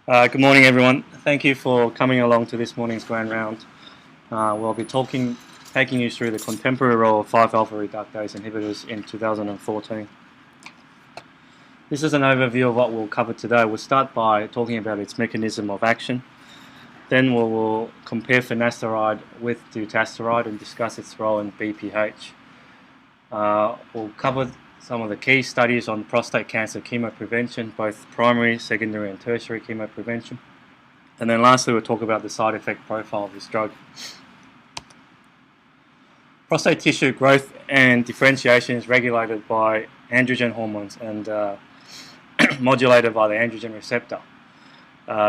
Good morning, everyone. Thank you for coming along to this morning's grand round. We'll be taking you through the contemporary role of 5-alpha reductase inhibitors in 2014. This is an overview of what we'll cover today. We'll start by talking about its mechanism of action. Then we will compare finasteride with dutasteride and discuss its role in BPH. We'll cover some of the key studies on prostate cancer chemoprevention, both primary, secondary and tertiary chemoprevention. And then lastly we'll talk about the side effect profile of this drug. Prostate tissue growth and differentiation is regulated by androgen hormones and modulated by the androgen receptor.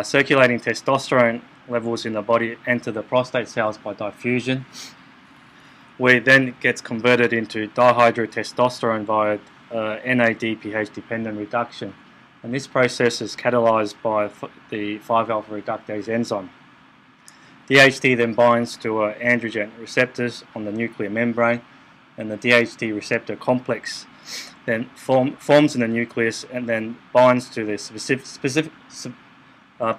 Circulating testosterone levels in the body enter the prostate cells by diffusion, where it then gets converted into dihydrotestosterone via NADPH dependent reduction, and this process is catalyzed by the 5-alpha reductase enzyme. DHT then binds to androgen receptors on the nuclear membrane, and the DHT receptor complex then forms in the nucleus and then binds to the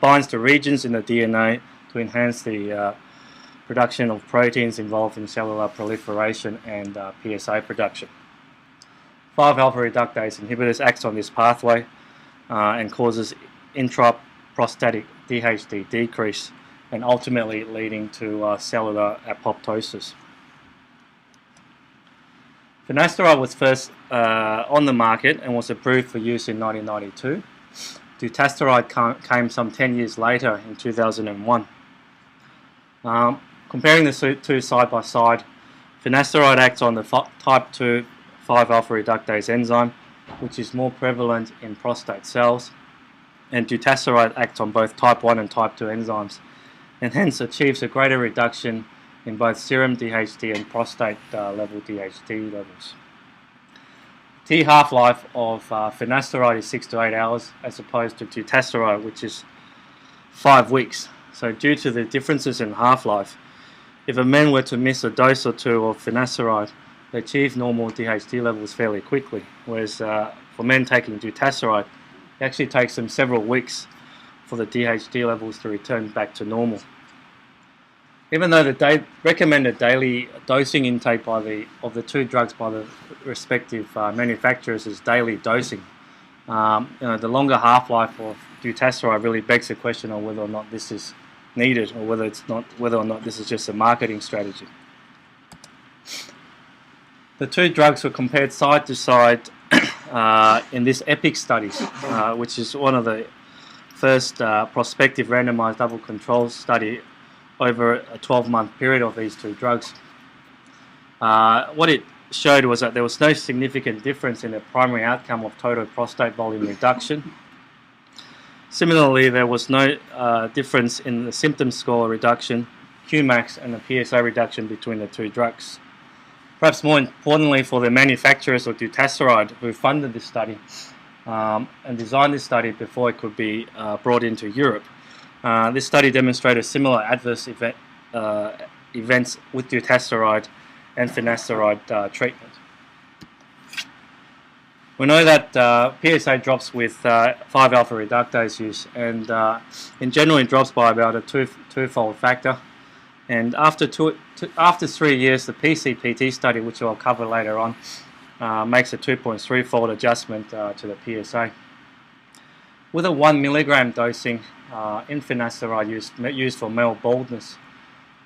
binds to regions in the DNA to enhance the production of proteins involved in cellular proliferation and PSA production. 5-alpha reductase inhibitors acts on this pathway and causes intraprostatic DHT decrease, and ultimately leading to cellular apoptosis. Finasteride was first on the market and was approved for use in 1992. Dutasteride came some 10 years later in 2001. Comparing the two side by side, finasteride acts on the type 2 5-alpha reductase enzyme, which is more prevalent in prostate cells, and dutasteride acts on both type 1 and type 2 enzymes, and hence achieves a greater reduction in both serum DHT and prostate level DHT levels. T half-life of finasteride is 6 to 8 hours as opposed to dutasteride, which is 5 weeks. So due to the differences in half-life, if a man were to miss a dose or two of finasteride, they achieve normal DHT levels fairly quickly, whereas for men taking dutasteride, it actually takes them several weeks for the DHT levels to return back to normal. Even though the recommended daily dosing intake of the two drugs by the respective manufacturers is daily dosing, the longer half-life of dutasteride really begs the question of whether or not this is needed, or whether or not this is just a marketing strategy. The two drugs were compared side to side in this EPIC study, which is one of the first prospective randomized double-controlled study over a 12-month period of these two drugs. What it showed was that there was no significant difference in the primary outcome of total prostate volume reduction. Similarly, there was no difference in the symptom score reduction, Qmax, and the PSA reduction between the two drugs. Perhaps more importantly for the manufacturers of dutasteride who funded this study and designed this study before it could be brought into Europe, this study demonstrated similar adverse events with dutasteride and finasteride treatment. We know that PSA drops with 5-alpha reductase use, and in general it drops by about a twofold factor. And after 3 years, the PCPT study, which I'll cover later on, makes a 2.3-fold adjustment to the PSA. With a 1 milligram dosing in finasteride used for male baldness,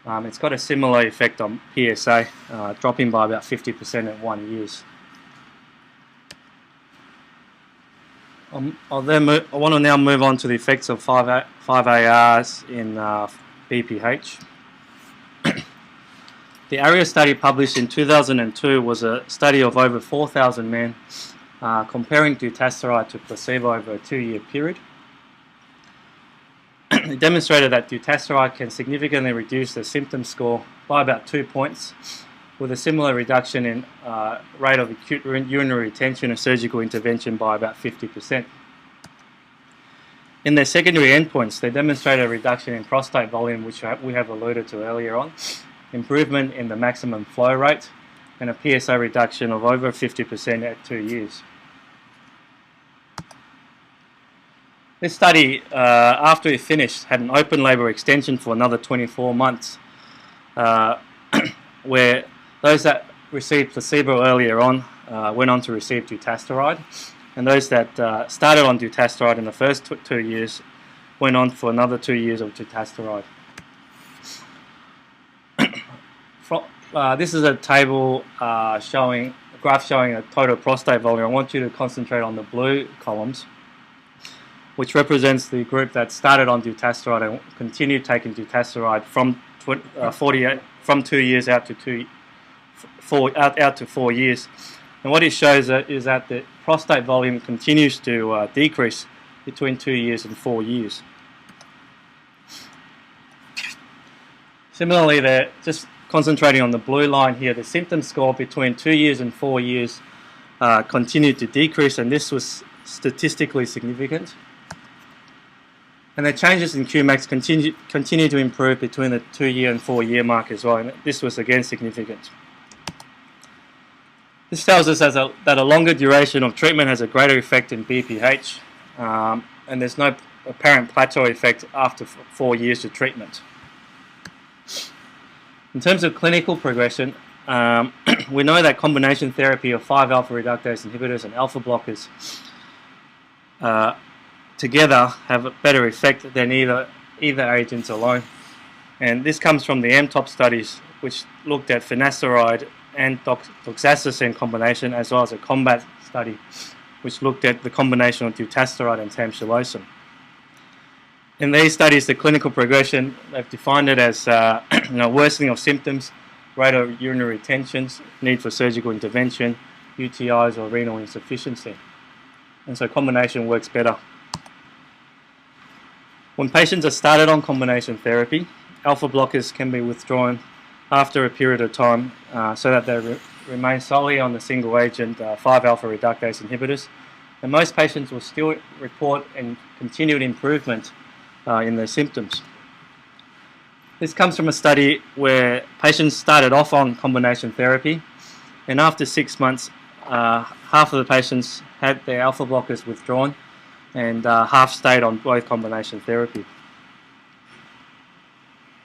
it's got a similar effect on PSA, dropping by about 50% at 1 year. I want to now move on to the effects of 5-ARs in BPH. The ARIA study published in 2002 was a study of over 4,000 men comparing dutasteride to placebo over a 2-year period. It demonstrated that dutasteride can significantly reduce the symptom score by about 2 points, with a similar reduction in rate of acute urinary retention and surgical intervention by about 50%. In their secondary endpoints, they demonstrated a reduction in prostate volume, which we have alluded to earlier on, improvement in the maximum flow rate, and a PSA reduction of over 50% at 2 years. This study, after it finished, had an open label extension for another 24 months, where those that received placebo earlier on went on to receive dutasteride, and those that started on dutasteride in the first 2 years went on for another 2 years of dutasteride. This is a table graph showing a total prostate volume. I want you to concentrate on the blue columns, which represents the group that started on dutasteride and continued taking dutasteride from 2 years out to 4 years. And what it shows is that the prostate volume continues to decrease between 2 years and 4 years. Similarly, they're just concentrating on the blue line here. The symptom score between 2 years and 4 years continued to decrease, and this was statistically significant. And the changes in Qmax continue to improve between the 2 year and 4 year mark as well, and this was again significant. This tells us that a longer duration of treatment has a greater effect in BPH, and there's no apparent plateau effect after 4 years of treatment. In terms of clinical progression, we know that combination therapy of 5-alpha reductase inhibitors and alpha blockers together have a better effect than either agents alone. And this comes from the MTOP studies, which looked at finasteride and doxazosin combination, as well as a combat study, which looked at the combination of dutasteride and tamsulosin. In these studies, the clinical progression, they've defined it as worsening of symptoms, rate of urinary retentions, need for surgical intervention, UTIs or renal insufficiency. And so combination works better. When patients are started on combination therapy, alpha blockers can be withdrawn after a period of time so that they remain solely on the single agent 5-alpha reductase inhibitors. And most patients will still report and continued improvement in their symptoms. This comes from a study where patients started off on combination therapy, and after 6 months, half of the patients had their alpha blockers withdrawn, and half stayed on both combination therapy.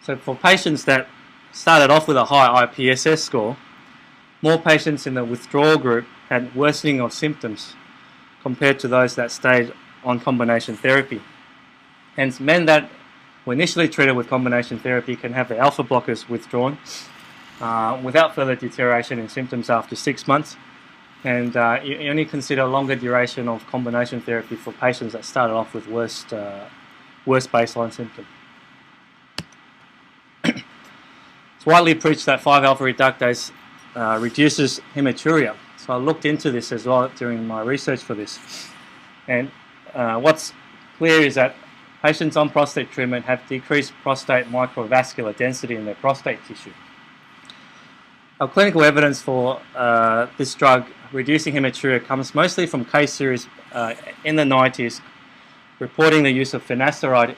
So for patients that started off with a high IPSS score, more patients in the withdrawal group had worsening of symptoms compared to those that stayed on combination therapy. Hence, men that were initially treated with combination therapy can have the alpha blockers withdrawn without further deterioration in symptoms after 6 months. And you only consider longer duration of combination therapy for patients that started off with worse baseline symptom. It's widely preached that 5-alpha reductase reduces haematuria. So I looked into this as well during my research for this. And what's clear is that patients on prostate treatment have decreased prostate microvascular density in their prostate tissue. Our clinical evidence for this drug reducing hematuria comes mostly from case series in the 90s reporting the use of finasteride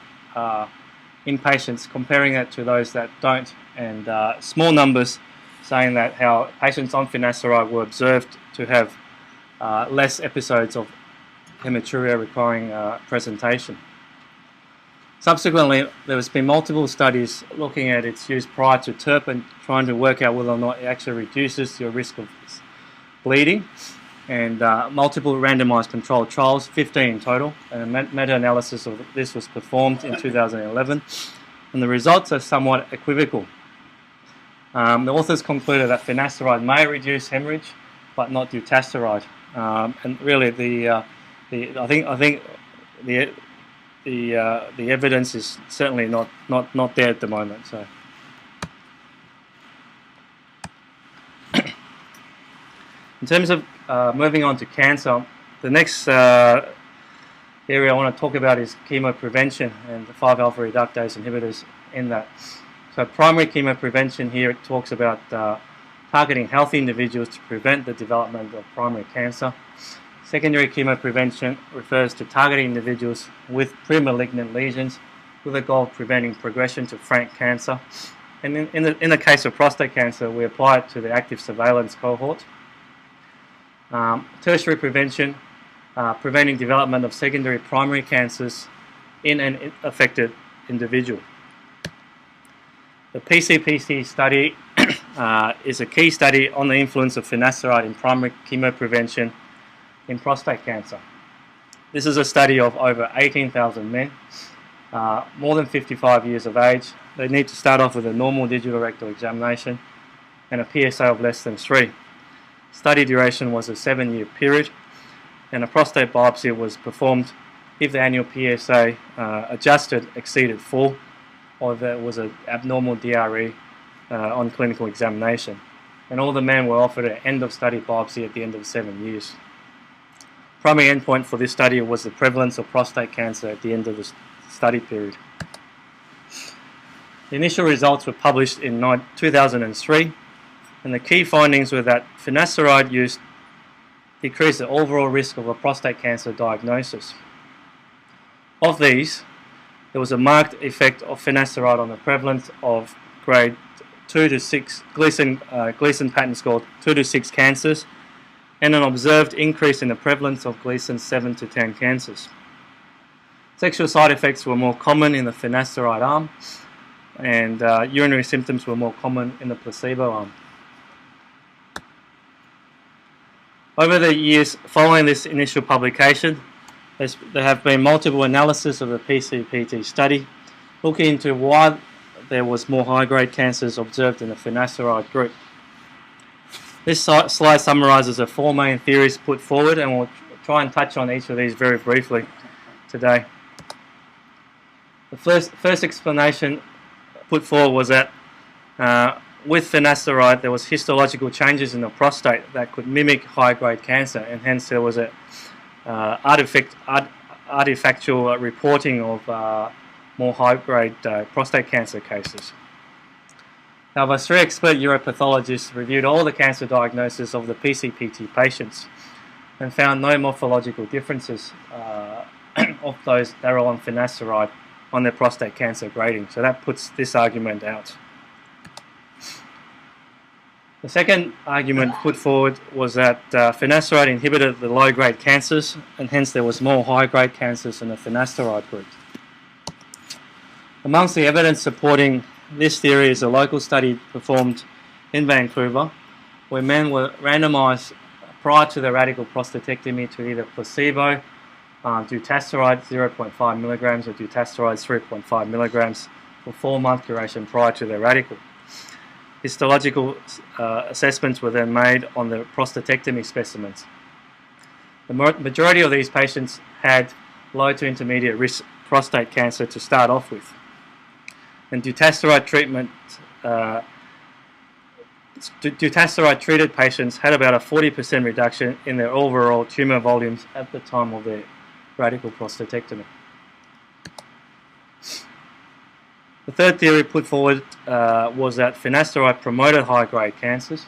in patients, comparing it to those that don't, and small numbers saying that how patients on finasteride were observed to have less episodes of hematuria requiring presentation. Subsequently, there has been multiple studies looking at its use prior to TERP and trying to work out whether or not it actually reduces your risk of bleeding, and multiple randomized controlled trials, 15 in total, and a meta-analysis of this was performed in 2011, and the results are somewhat equivocal. The authors concluded that finasteride may reduce hemorrhage, but not dutasteride, and really I think the evidence is certainly not there at the moment. So, in terms of moving on to cancer, the next area I want to talk about is chemoprevention and the 5-alpha reductase inhibitors in that. So primary chemoprevention here, it talks about targeting healthy individuals to prevent the development of primary cancer. Secondary chemoprevention refers to targeting individuals with premalignant lesions with the goal of preventing progression to frank cancer. And in the case of prostate cancer, we apply it to the active surveillance cohort. Tertiary prevention preventing development of secondary primary cancers in an affected individual. The PCPT study is a key study on the influence of finasteride in primary chemoprevention in prostate cancer. This is a study of over 18,000 men, more than 55 years of age. They need to start off with a normal digital rectal examination and a PSA of less than 3. Study duration was a 7-year period, and a prostate biopsy was performed if the annual PSA adjusted exceeded 4, or there was an abnormal DRE on clinical examination. And all the men were offered an end-of-study biopsy at the end of 7 years. Primary endpoint for this study was the prevalence of prostate cancer at the end of the study period. The initial results were published in 2003, and the key findings were that finasteride use decreased the overall risk of a prostate cancer diagnosis. Of these, there was a marked effect of finasteride on the prevalence of grade 2 to 6 Gleason pattern score 2 to 6 cancers, and an observed increase in the prevalence of Gleason 7 to 10 cancers. Sexual side effects were more common in the finasteride arm, and urinary symptoms were more common in the placebo arm. Over the years following this initial publication, there have been multiple analyses of the PCPT study looking into why there was more high-grade cancers observed in the finasteride group. This slide summarizes the 4 main theories put forward, and we'll try and touch on each of these very briefly today. The first explanation put forward was that with finasteride there was histological changes in the prostate that could mimic high-grade cancer, and hence there was a artifactual reporting of more high-grade prostate cancer cases. However, 3 expert uropathologists reviewed all the cancer diagnoses of the PCPT patients and found no morphological differences of those that are on finasteride on their prostate cancer grading. So that puts this argument out. The second argument put forward was that finasteride inhibited the low-grade cancers, and hence there was more high-grade cancers in the finasteride group. Amongst the evidence supporting this theory is a local study performed in Vancouver, where men were randomized prior to the radical prostatectomy to either placebo, dutasteride 0.5 milligrams, or dutasteride 3.5 milligrams for 4-month duration prior to their radical. Histological assessments were then made on the prostatectomy specimens. The majority of these patients had low to intermediate risk prostate cancer to start off with. And dutasteride treated patients had about a 40% reduction in their overall tumour volumes at the time of their radical prostatectomy. The third theory put forward was that finasteride promoted high-grade cancers.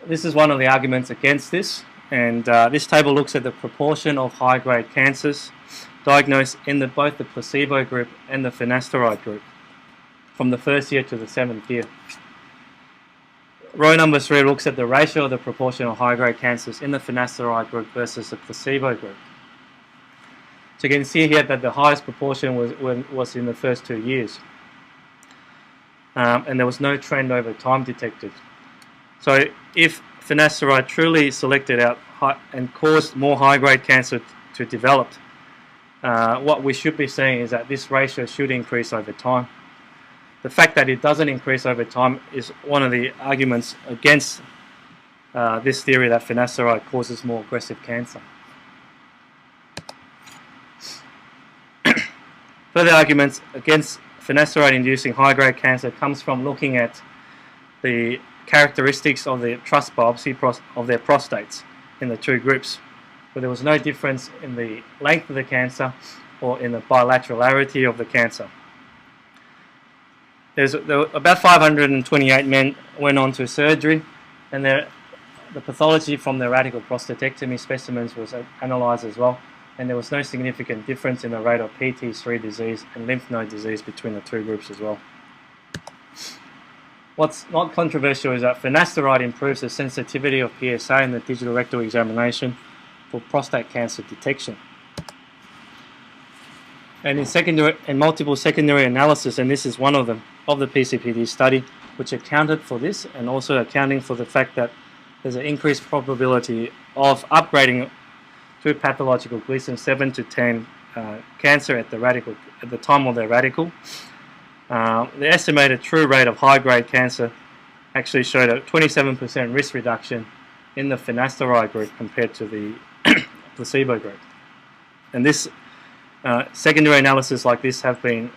This is one of the arguments against this, and this table looks at the proportion of high-grade cancers diagnosed in both the placebo group and the finasteride group from the 1st year to the 7th year. Row number 3 looks at the ratio of the proportion of high-grade cancers in the finasteride group versus the placebo group. So you can see here that the highest proportion was in the first 2 years, and there was no trend over time detected. So if finasteride truly selected out and caused more high-grade cancer to develop, what we should be saying is that this ratio should increase over time. The fact that it doesn't increase over time is one of the arguments against this theory that finasteride causes more aggressive cancer. Further arguments against finasteride inducing high-grade cancer comes from looking at the characteristics of the trust biopsy of their prostates in the 2 groups, where there was no difference in the length of the cancer or in the bilaterality of the cancer. There were about 528 men went on to surgery, and the pathology from the radical prostatectomy specimens was analysed as well, and there was no significant difference in the rate of PT3 disease and lymph node disease between the 2 groups as well. What's not controversial is that finasteride improves the sensitivity of PSA in the digital rectal examination for prostate cancer detection. And in multiple secondary analysis, and this is one of them, of the PCPT study, which accounted for this, and also accounting for the fact that there's an increased probability of upgrading to pathological Gleason 7 to 10 cancer at the time of their radical. The estimated true rate of high-grade cancer actually showed a 27% risk reduction in the finasteride group compared to the placebo group. And this secondary analysis like this have been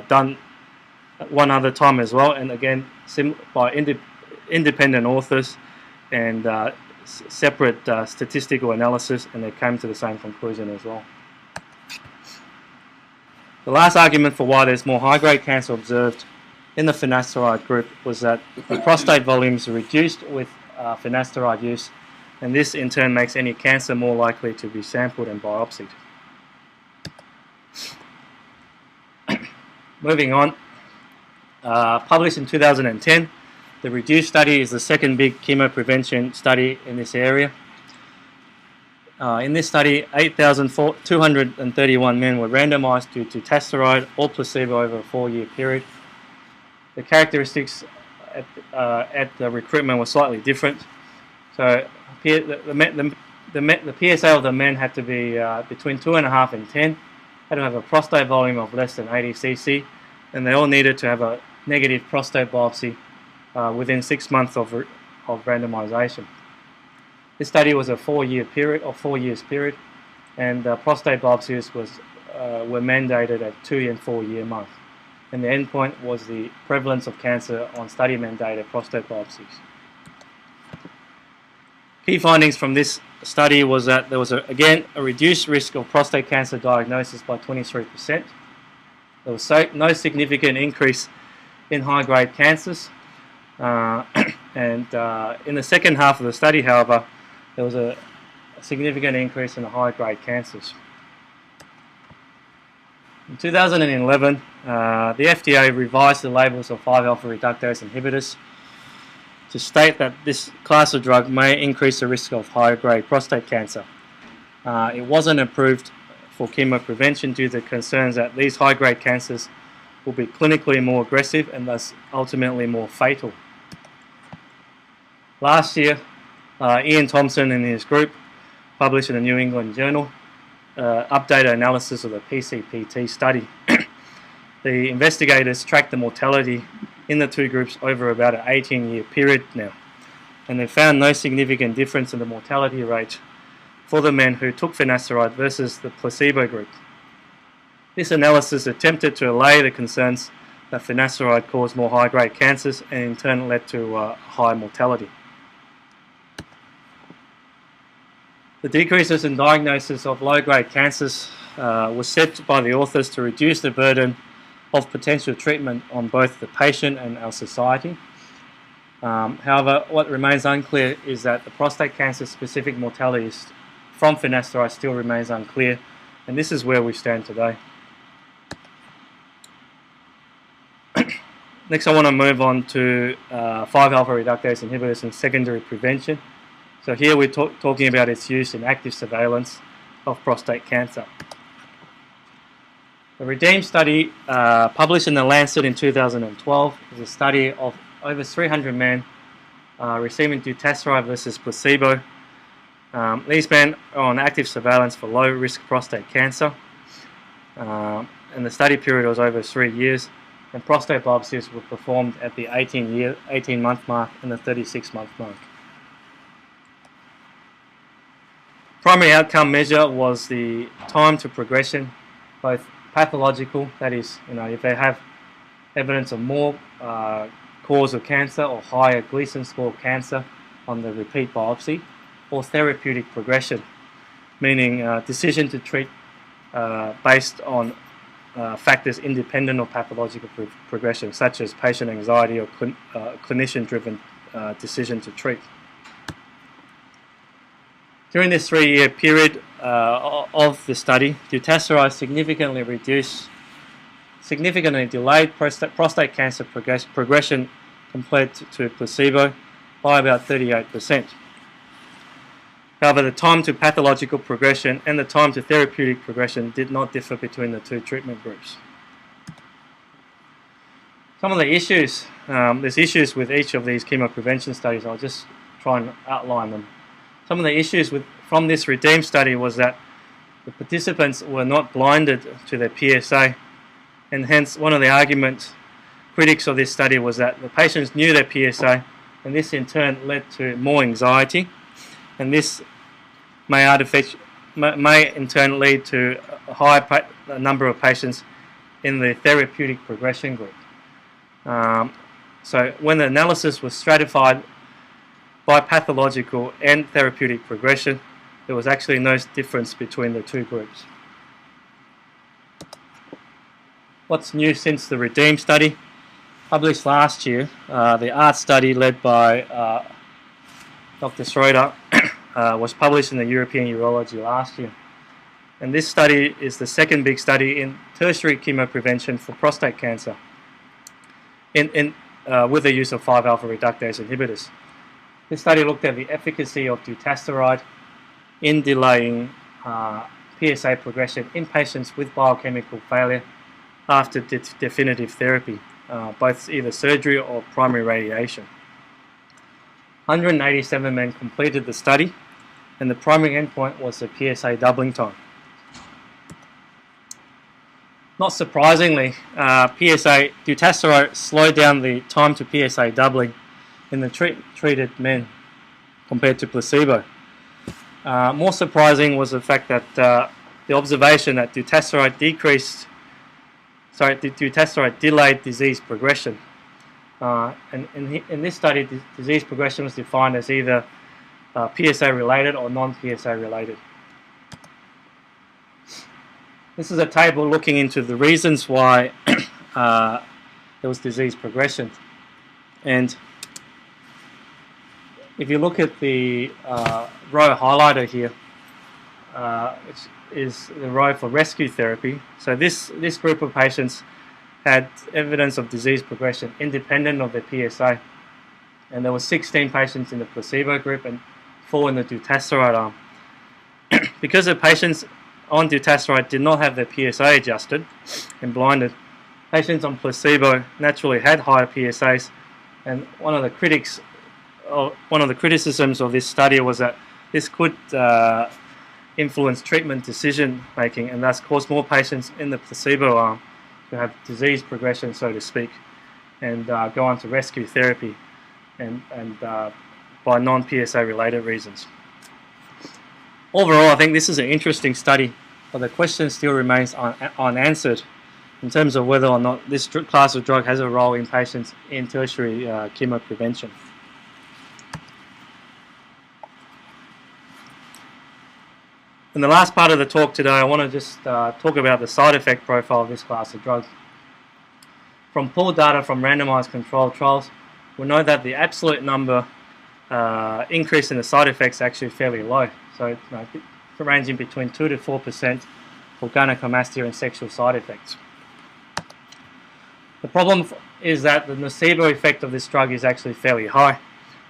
done one other time as well, and again by independent authors and separate statistical analysis, and they came to the same conclusion as well. The last argument for why there's more high-grade cancer observed in the finasteride group was that the prostate volumes are reduced with finasteride use, and this in turn makes any cancer more likely to be sampled and biopsied. Moving on, published in 2010, the REDUCE study is the second big chemoprevention study in this area. In this study, 8,231 men were randomized to dutasteride or placebo over a 4-year period. The characteristics at the recruitment were slightly different. So the PSA of the men had to be between 2.5 and 10, had to have a prostate volume of less than 80 cc, and they all needed to have a negative prostate biopsy within 6 months of randomization. This study was a 4-year period, or 4 years period, and prostate biopsies were mandated at 2 and 4 year mark. And the endpoint was the prevalence of cancer on study mandated prostate biopsies. Key findings from this study was that there was again a reduced risk of prostate cancer diagnosis by 23%. There was no significant increase in high-grade cancers, and in the second half of the study, however, there was a significant increase in the high-grade cancers. In 2011, the FDA revised the labels of 5-alpha reductase inhibitors to state that this class of drug may increase the risk of high-grade prostate cancer. It wasn't approved for chemoprevention due to concerns that these high-grade cancers will be clinically more aggressive and thus ultimately more fatal. Last year, Ian Thompson and his group published in the New England Journal updated analysis of the PCPT study. The investigators tracked the mortality in the two groups over about an 18-year period now, and they found no significant difference in the mortality rate for the men who took finasteride versus the placebo group. This analysis attempted to allay the concerns that finasteride caused more high-grade cancers and in turn led to high mortality. The decreases in diagnosis of low-grade cancers was set by the authors to reduce the burden of potential treatment on both the patient and our society. However, what remains unclear is that the prostate cancer specific mortalities from finasteride still remains unclear, and this is where we stand today. Next, I want to move on to 5-alpha reductase inhibitors and secondary prevention. So here we're talking about its use in active surveillance of prostate cancer. The REDEEM study, published in The Lancet in 2012, is a study of over 300 men receiving dutasteride versus placebo. These men are on active surveillance for low-risk prostate cancer, and the study period was over 3 years, and prostate biopsies were performed at the 18-month mark and the 36-month mark. Primary outcome measure was the time to progression, both pathological, that is, if they have evidence of more cause of cancer or higher Gleason score cancer on the repeat biopsy, or therapeutic progression, meaning decision to treat based on factors independent of pathological progression, such as patient anxiety or clinician-driven decision to treat. During this 3-year period of the study, dutasteride significantly delayed prostate cancer progression compared to placebo by about 38%. However, the time to pathological progression and the time to therapeutic progression did not differ between the two treatment groups. Some of the issues, there's issues with each of these chemoprevention studies. I'll just try and outline them. Some of the issues from this REDEEM study was that the participants were not blinded to their PSA, and hence one of the arguments critics of this study was that the patients knew their PSA, and this in turn led to more anxiety, and this may in turn lead to a higher number of patients in the therapeutic progression group. So when the analysis was stratified by pathological and therapeutic progression, there was actually no difference between the two groups. What's new since the REDEEM study? Published last year, the ART study led by Dr. Schroeder was published in the European Urology last year. And this study is the second big study in tertiary chemoprevention for prostate cancer with the use of 5-alpha reductase inhibitors. This study looked at the efficacy of dutasteride in delaying PSA progression in patients with biochemical failure after definitive therapy, both either surgery or primary radiation. 187 men completed the study, and the primary endpoint was the PSA doubling time. Not surprisingly, dutasteride slowed down the time to PSA doubling in the treated men compared to placebo. More surprising was the fact that the observation that dutasteride delayed disease progression. And in this study, disease progression was defined as either PSA related or non-PSA related. This is a table looking into the reasons why there was disease progression. And if you look at the row highlighted here, which is the row for rescue therapy, so this group of patients had evidence of disease progression independent of their PSA, and there were 16 patients in the placebo group and 4 in the dutasteride arm. Because the patients on dutasteride did not have their PSA adjusted and blinded, patients on placebo naturally had higher PSAs, and one of the criticisms of this study was that this could influence treatment decision making and thus cause more patients in the placebo arm to have disease progression, so to speak, and go on to rescue therapy and by non-PSA related reasons. Overall, I think this is an interesting study, but the question still remains unanswered in terms of whether or not this class of drug has a role in patients in tertiary chemoprevention. In the last part of the talk today, I want to just talk about the side effect profile of this class of drugs. From pooled data from randomized controlled trials, we know that the absolute number increase in the side effects is actually fairly low. So ranging between 2 to 4% for gynecomastia and sexual side effects. The problem is that the nocebo effect of this drug is actually fairly high.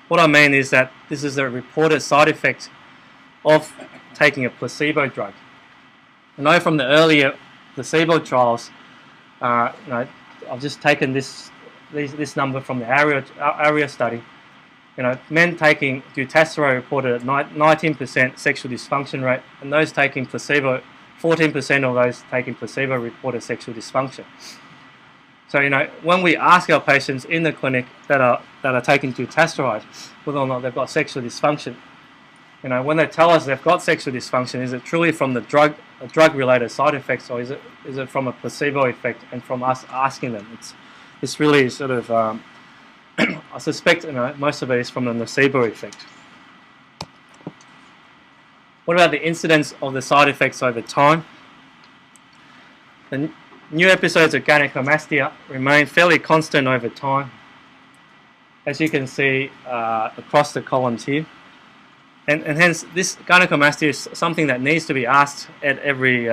What I mean is that this is a reported side effect of taking a placebo drug. I know from the earlier placebo trials, I've just taken this number from the ARIA study. Men taking dutasteride reported a 19% sexual dysfunction rate, and those taking placebo, 14% of those taking placebo reported sexual dysfunction. So when we ask our patients in the clinic that are taking dutasteride whether or not they've got sexual dysfunction, when they tell us they've got sexual dysfunction, is it truly from the drug-related side effects, or is it from a placebo effect and from us asking them? It's really sort of I suspect most of it is from the nocebo effect. What about the incidence of the side effects over time? The new episodes of gynecomastia remain fairly constant over time, as you can see across the columns here. And hence, this gynecomastia is something that needs to be asked at every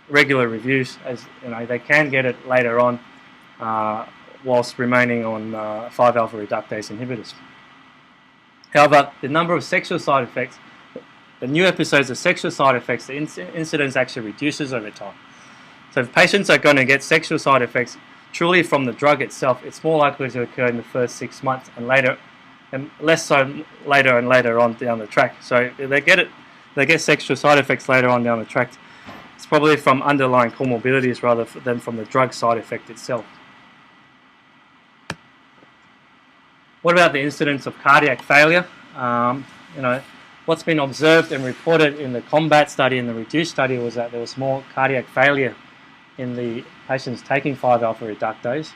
regular reviews, as they can get it later on whilst remaining on 5-alpha reductase inhibitors. However, the number of sexual side effects, the new episodes of sexual side effects, the incidence actually reduces over time. So if patients are going to get sexual side effects truly from the drug itself, it's more likely to occur in the first 6 months and later, and less so later and later on down the track. So if they get sexual side effects later on down the track, it's probably from underlying comorbidities rather than from the drug side effect itself. What about the incidence of cardiac failure? What's been observed and reported in the COMBAT study and the REDUCE study was that there was more cardiac failure in the patients taking 5-alpha reductase.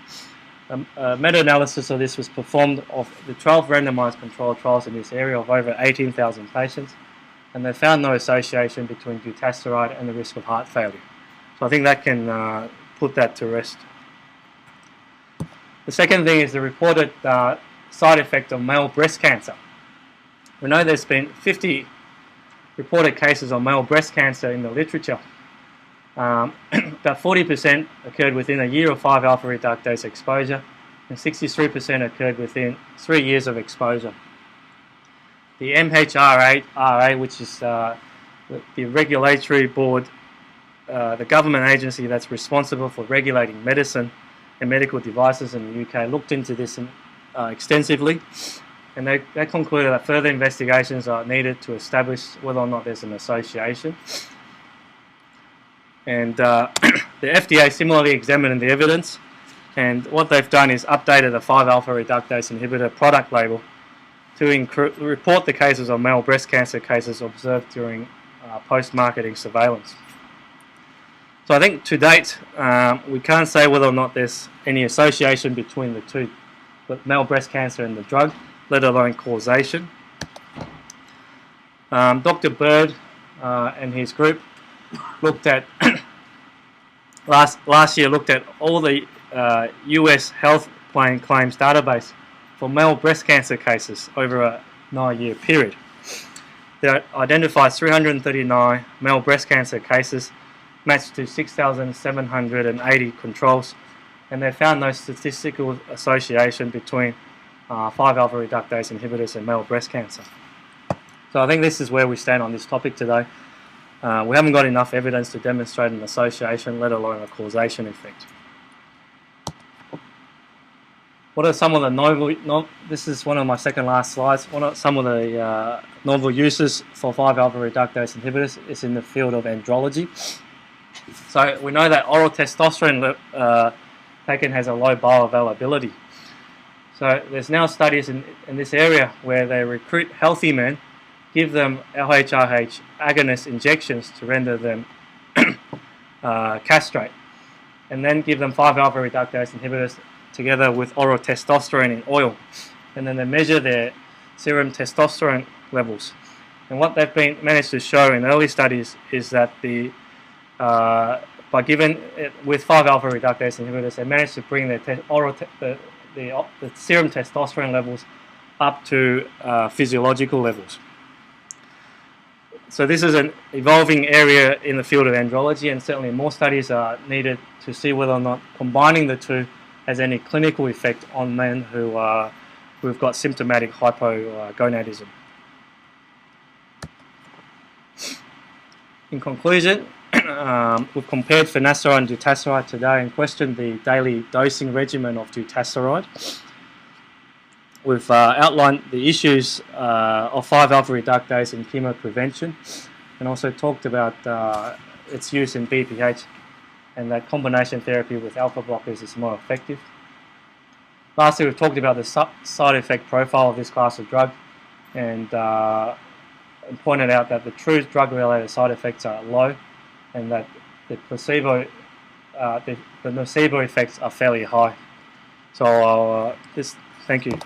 A meta-analysis of this was performed of the 12 randomized controlled trials in this area of over 18,000 patients, and they found no association between dutasteride and the risk of heart failure. So I think that can put that to rest. The second thing is the reported side effect of male breast cancer. We know there's been 50 reported cases of male breast cancer in the literature. About 40% occurred within a year of 5-alpha reductase exposure, and 63% occurred within 3 years of exposure. The MHRA, which is the regulatory board, the government agency that's responsible for regulating medicine and medical devices in the UK, looked into this extensively, and they concluded that further investigations are needed to establish whether or not there's an association. And the FDA similarly examined the evidence, and what they've done is updated the 5-alpha reductase inhibitor product label to report the cases of male breast cancer cases observed during post-marketing surveillance. So I think to date we can't say whether or not there's any association between the two, but male breast cancer and the drug, let alone causation. Dr. Bird and his group looked at last year looked at all the US health plan claims database for male breast cancer cases over a 9-year period. They identified 339 male breast cancer cases matched to 6,780 controls, and they found no statistical association between 5-alpha reductase inhibitors and male breast cancer. So I think this is where we stand on this topic today. We haven't got enough evidence to demonstrate an association, let alone a causation effect. What are some of the this is one of my second last slides. What are some of the novel uses for 5-alpha reductase inhibitors? It's in the field of andrology. So we know that oral testosterone taken has a low bioavailability. So there's now studies in this area where they recruit healthy men, give them LHRH agonist injections to render them castrate, and then give them 5-alpha reductase inhibitors together with oral testosterone in oil, and then they measure their serum testosterone levels. And what they've managed to show in early studies is that by giving it with 5-alpha reductase inhibitors, they managed to bring their the serum testosterone levels up to physiological levels. So this is an evolving area in the field of andrology, and certainly more studies are needed to see whether or not combining the two has any clinical effect on men who've got symptomatic hypogonadism. In conclusion, we've compared finasteride and dutasteride today and questioned the daily dosing regimen of dutasteride. We've outlined the issues of 5-alpha reductase in chemoprevention, and also talked about its use in BPH, and that combination therapy with alpha blockers is more effective. Lastly, we've talked about the side effect profile of this class of drug, and pointed out that the true drug-related side effects are low, and that the placebo, the nocebo effects are fairly high. So thank you.